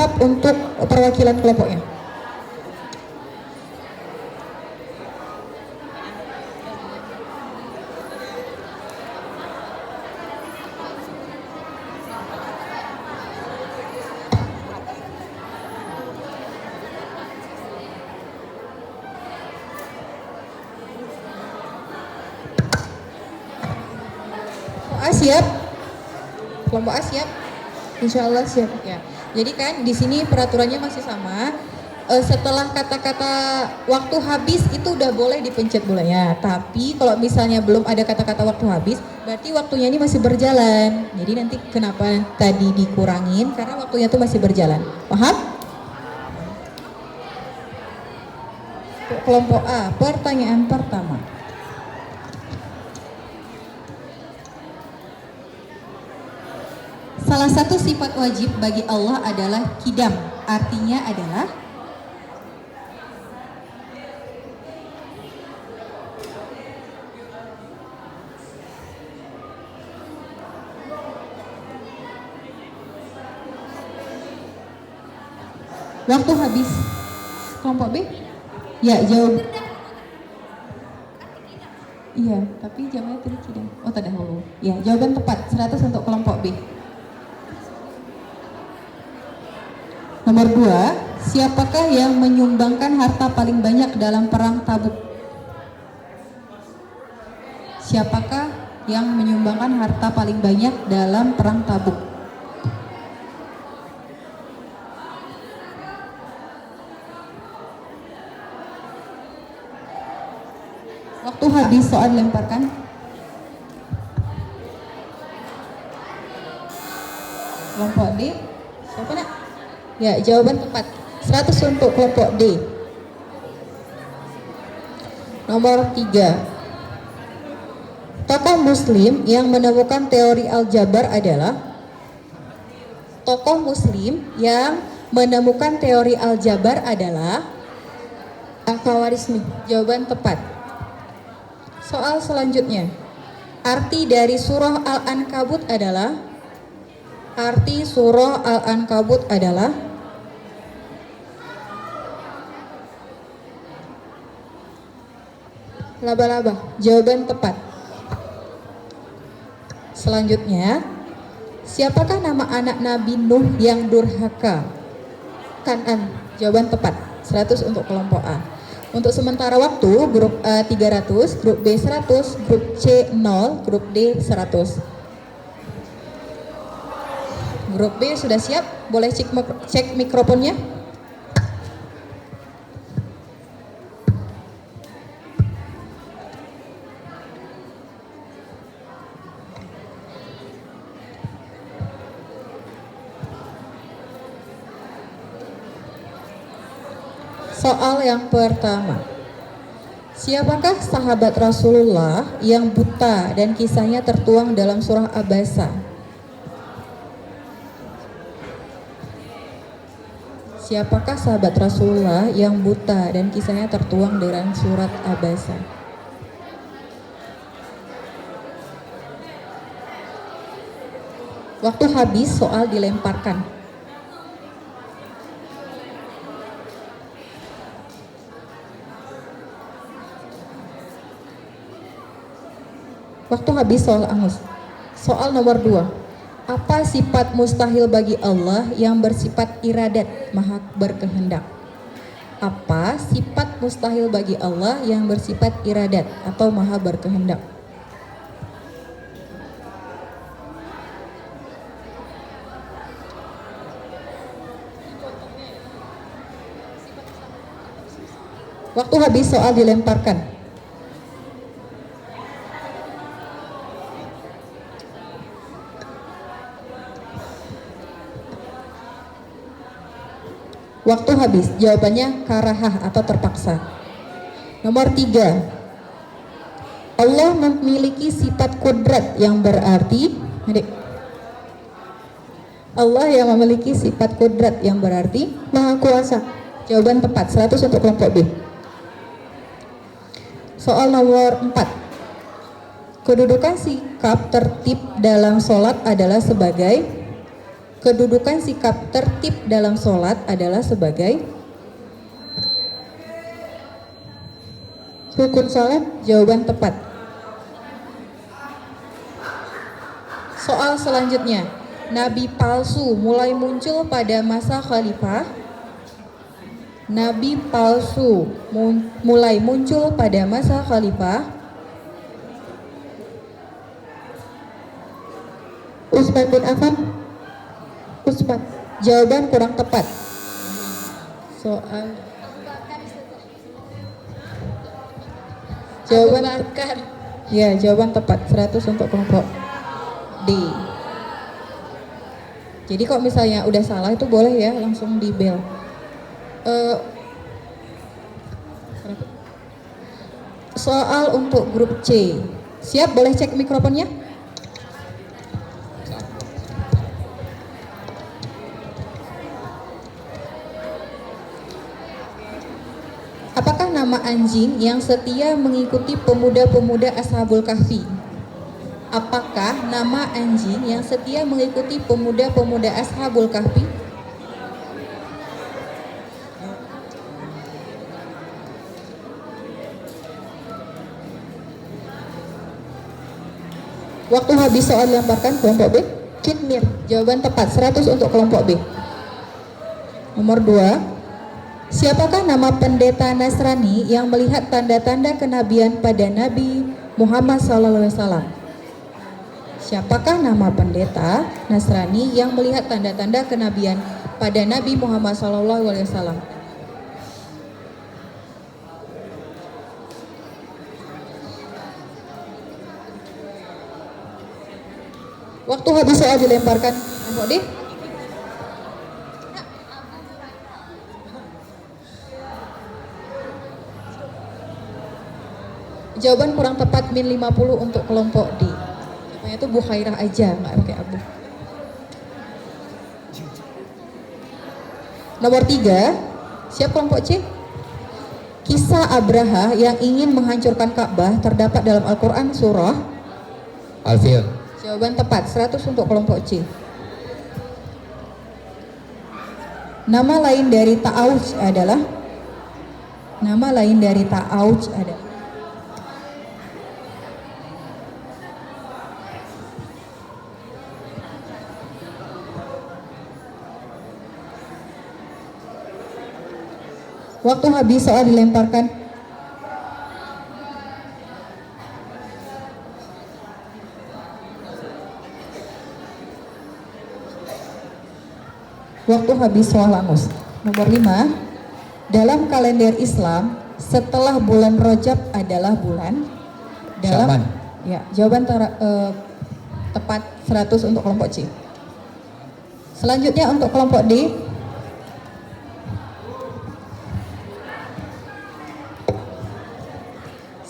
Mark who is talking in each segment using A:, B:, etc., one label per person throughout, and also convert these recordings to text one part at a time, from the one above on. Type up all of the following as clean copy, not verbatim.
A: mikrab untuk perwakilan kelompoknya. Siap? Kelompok A siap? Insya Allah siap ya. Jadi kan di sini peraturannya masih sama. Setelah kata-kata waktu habis itu udah boleh dipencet boleh ya. Tapi kalau misalnya belum ada kata-kata waktu habis, berarti waktunya ini masih berjalan. Jadi nanti kenapa tadi dikurangin? Karena waktunya itu masih berjalan. Paham? Kelompok A, pertanyaan pertama. Salah satu sifat wajib bagi Allah adalah qidam, artinya adalah waktu habis. Kelompok B? Ya, jawab. Iya, tapi jawabannya tadi qidam. Oh, tadahulu. Ya, jawaban tepat. 100 untuk kelompok B. Nomor 2, siapakah yang menyumbangkan harta paling banyak dalam perang Tabuk? Siapakah yang menyumbangkan harta paling banyak dalam perang Tabuk? Waktu habis, soal lemparkan. Kelompok D, siapa nak? Ya, jawaban tepat. 100 untuk kelompok D. Nomor 3. Tokoh muslim yang menemukan teori aljabar adalah tokoh muslim yang menemukan teori aljabar adalah Al-Khawarizmi. Jawaban tepat. Soal selanjutnya. Arti dari surah Al-Ankabut adalah laba-laba. Jawaban tepat. Selanjutnya, siapakah nama anak Nabi Nuh yang durhaka? Kanan. Jawaban tepat. 100 untuk kelompok A. Untuk sementara waktu, grup A 300, grup B 100, grup C 0, grup D 100. Grup B sudah siap? Boleh cek mikrofonnya? Soal yang pertama. Siapakah sahabat Rasulullah yang buta dan kisahnya tertuang dalam surah Abasa? Siapakah sahabat Rasulullah yang buta dan kisahnya tertuang dalam surat Abasa? Waktu habis, soal dilemparkan. Waktu habis, soal angus. Soal nomor 2. Apa sifat mustahil bagi Allah yang bersifat iradat, maha berkehendak? Apa sifat mustahil bagi Allah yang bersifat iradat atau maha berkehendak? Waktu habis, soal dilemparkan. Waktu habis. Jawabannya karahah atau terpaksa. Nomor 3. Allah memiliki sifat kudrat yang berarti Allah yang memiliki sifat kudrat yang berarti maha kuasa. Jawaban tepat. 100 untuk kelompok B. Soal nomor 4. Kedudukan sikap tertib dalam sholat adalah sebagai Kedudukan sikap tertib dalam sholat adalah sebagai rukun sholat. Jawaban tepat. Soal selanjutnya, nabi palsu mulai muncul pada masa khalifah. Nabi palsu mulai muncul pada masa khalifah Utsman bin Affan. Utsman. Jawaban kurang tepat. Soal jawaban Bakar. Ya, jawaban tepat. 100 untuk kelompok D. Jadi kalau misalnya udah salah itu boleh ya langsung di bel. Soal untuk grup C. Siap, boleh cek mikrofonnya? Apakah nama anjing yang setia mengikuti pemuda-pemuda Ashabul Kahfi? Apakah nama anjing yang setia mengikuti pemuda-pemuda Ashabul Kahfi? Waktu habis, soal dilemparkan. Kelompok B, Kitmir. Jawaban tepat. 100 untuk kelompok B. Nomor 2. Siapakah nama pendeta Nasrani yang melihat tanda-tanda kenabian pada Nabi Muhammad SAW? Siapakah nama pendeta Nasrani yang melihat tanda-tanda kenabian pada Nabi Muhammad SAW? Waktu habis, soal dilemparkan. Kelompok D. Jawaban kurang tepat, min 50 untuk kelompok D. Namanya itu Bukhairah aja, nggak pakai Abu. Nomor 3. Siap kelompok C? Kisah Abraha yang ingin menghancurkan Ka'bah terdapat dalam Al-Quran surah
B: Al-Fil.
A: Jawaban tepat. 100 untuk kelompok C. Nama lain dari Ta'awuj adalah? Nama lain dari Ta'awuj adalah? Waktu habis, soal dilemparkan. Waktu habis, soal angus. Nomor 5. Dalam kalender Islam, setelah bulan Rajab adalah bulan dalam.
B: Sya'ban.
A: Ya, jawaban tepat. 100 untuk kelompok C. Selanjutnya untuk kelompok D.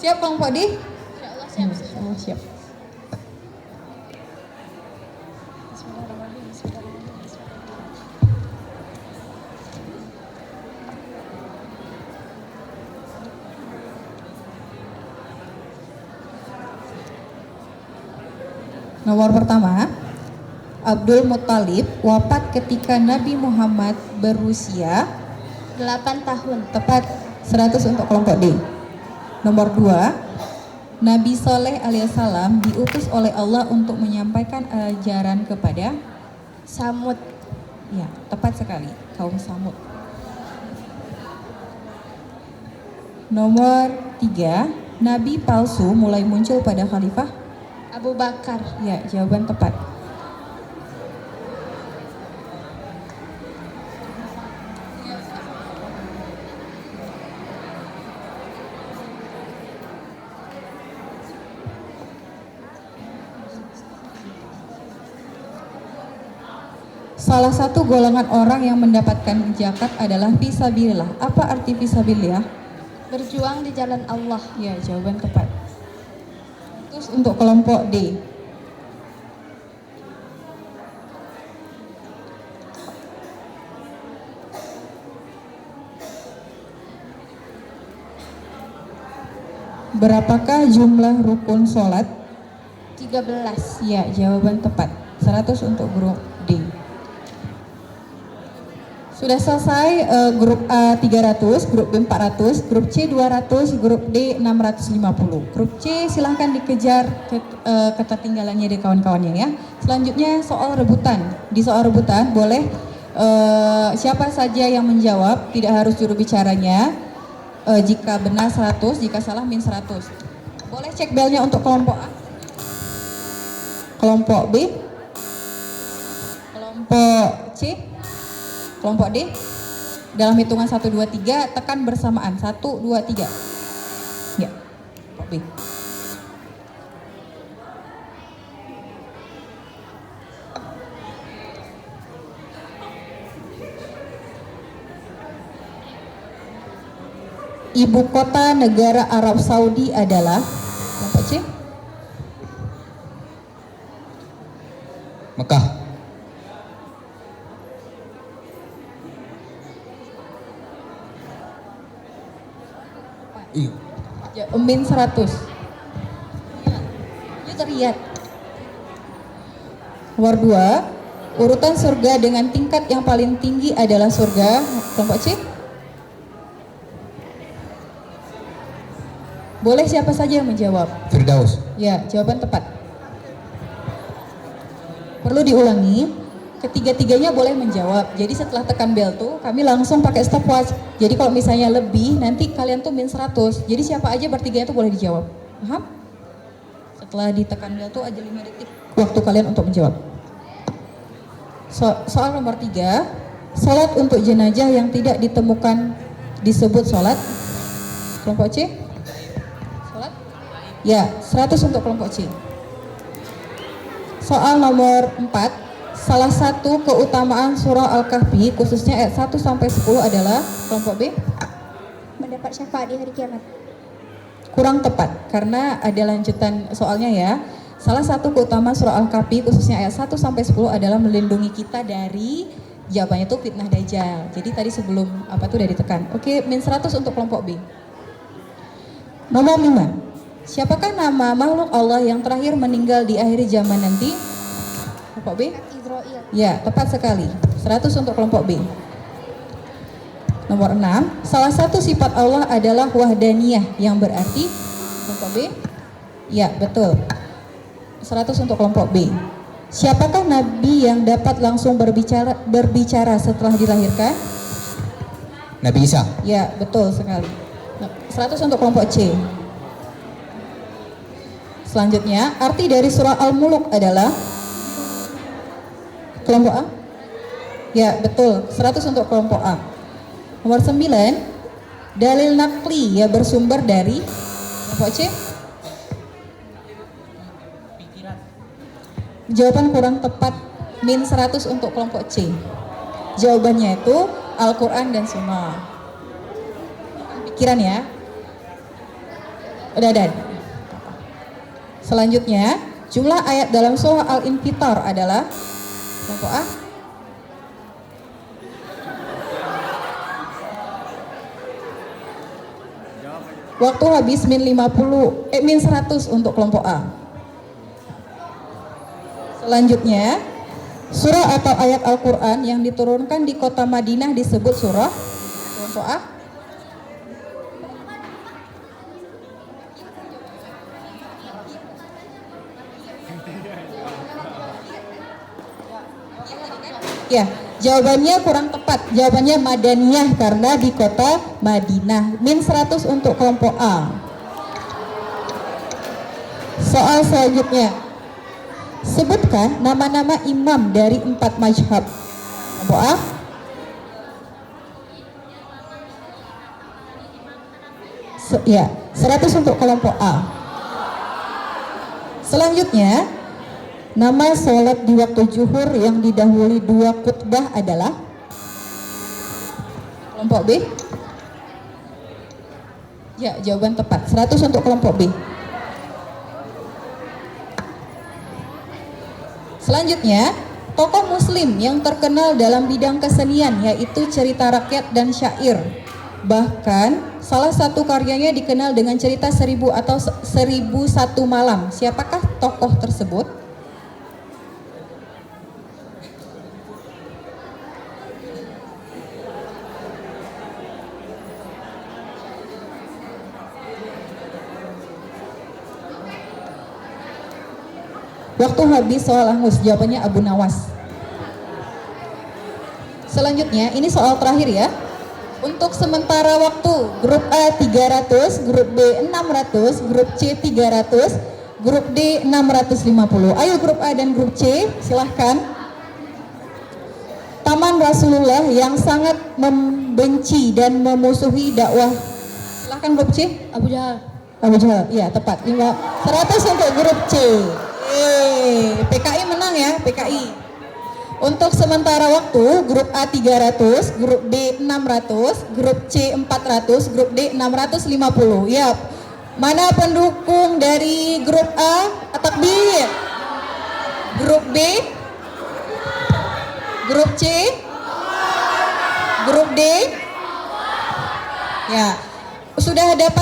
A: Siap kelompok D? Insyaallah siap. Insyaallah siap. Nomor pertama, Abdul Muttalib wafat ketika Nabi Muhammad berusia
C: 8 tahun.
A: Tepat. 100 untuk kelompok D. Nomor 2, Nabi Saleh alaihissalam diutus oleh Allah untuk menyampaikan ajaran kepada
C: Samud.
A: Ya, tepat sekali, kaum Samud. Nomor 3, Nabi palsu mulai muncul pada Khalifah
C: Abu Bakar.
A: Ya, jawaban tepat. Salah satu golongan orang yang mendapatkan zakat adalah fisabilillah. Apa arti fisabilillah?
C: Berjuang di jalan Allah.
A: Ya, jawaban tepat. Terus untuk kelompok D. Berapakah jumlah rukun sholat?
C: 13.
A: Ya, jawaban tepat. 100 untuk grup D. Sudah selesai grup A 300, grup B 400, grup C 200, grup D 650. Grup C silahkan dikejar ketertinggalannya di kawan-kawannya ya. Selanjutnya soal rebutan. Di soal rebutan boleh siapa saja yang menjawab, tidak harus juru bicaranya. Jika benar 100, jika salah min 100. Boleh cek belnya untuk kelompok A. Kelompok B. Kelompok C. Kelompok D, dalam hitungan 1, 2, 3, tekan bersamaan. 1, 2, 3. Ya, kelompok B. Ibu kota negara Arab Saudi adalah, kelompok C,
B: Mekah. Iya.
A: ya, min 100. Ya, terlihat. Nomor 2, urutan surga dengan tingkat yang paling tinggi adalah surga. Kelompok C. Boleh siapa saja yang menjawab.
B: Firdaus.
A: Ya, jawaban tepat. Perlu diulangi. Ketiga-tiganya boleh menjawab. Jadi setelah tekan bel tuh kami langsung pakai stopwatch. Jadi kalau misalnya lebih nanti kalian tuh min 100. Jadi siapa aja bertiga itu boleh dijawab. Paham? Setelah ditekan bel tuh aja 5 detik waktu kalian untuk menjawab. Soal nomor 3, salat untuk jenazah yang tidak ditemukan disebut salat. Kelompok C? Salat? Ya, 100 untuk kelompok C. Soal nomor 4, salah satu keutamaan surah Al-Kahfi khususnya ayat 1 sampai 10 adalah kelompok B
C: Mendapat syafaat di hari kiamat.
A: kurang tepat karena ada lanjutan soalnya ya. Salah satu keutamaan surah Al-Kahfi khususnya ayat 1 sampai 10 adalah melindungi kita dari jawabannya itu fitnah dajjal. Jadi tadi sebelum apa tuh udah ditekan. Oke, min 100 untuk kelompok B. Nomor 5. Siapakah nama makhluk Allah yang terakhir meninggal di akhir zaman nanti? Kelompok B?
C: Israel.
A: Ya, tepat sekali. 100 untuk kelompok B. Nomor 6, salah satu sifat Allah adalah wahdaniyah yang berarti kelompok B? Ya, betul. 100 untuk kelompok B. Siapakah nabi yang dapat langsung berbicara setelah dilahirkan?
B: Nabi Isa.
A: Ya, betul sekali. 100 untuk kelompok C. Selanjutnya, arti dari surah Al-Muluk adalah kelompok A? Ya, betul. 100 untuk kelompok A. Nomor 9, dalil nakli ya bersumber dari kelompok C? Jawaban kurang tepat, min 100 untuk kelompok C. Jawabannya itu Al-Quran dan Sunnah. Pikiran ya. Udah dan. Selanjutnya, jumlah ayat dalam surah Al-Infitar adalah kelompok A? Waktu habis min 100 untuk kelompok A. Selanjutnya, surah atau ayat Al-Quran yang diturunkan di kota Madinah disebut surah kelompok A? Ya, jawabannya kurang tepat. Jawabannya Madaniyah karena di kota Madinah. Min 100 untuk kelompok A. Soal selanjutnya. Sebutkan nama-nama imam dari 4 mazhab. Kelompok A. Ya, 100 untuk kelompok A. Selanjutnya, nama sholat di waktu zuhur yang didahului 2 khutbah adalah kelompok B. Ya, jawaban tepat. 100 untuk kelompok B. Selanjutnya, tokoh muslim yang terkenal dalam bidang kesenian yaitu cerita rakyat dan syair. Bahkan salah satu karyanya dikenal dengan cerita 1000 atau 1001 malam. Siapakah tokoh tersebut? Waktu habis soal hangus, jawabannya Abu Nawas. Selanjutnya, ini soal terakhir ya. Untuk sementara waktu, grup A 300, grup B 600, grup C 300, grup D 650. Ayo grup A dan grup C, silahkan. Taman Rasulullah yang sangat membenci dan memusuhi dakwah. Silahkan grup C.
C: Abu Jahal.
A: Abu Jahal, iya tepat. 100 untuk grup C. PKI menang ya, PKI. Untuk sementara waktu, grup A 300, grup B 600, grup C 400, grup D 650. Ya, mana pendukung dari grup A? Takbir. Grup B? Grup C? Grup D? Ya, sudah dapat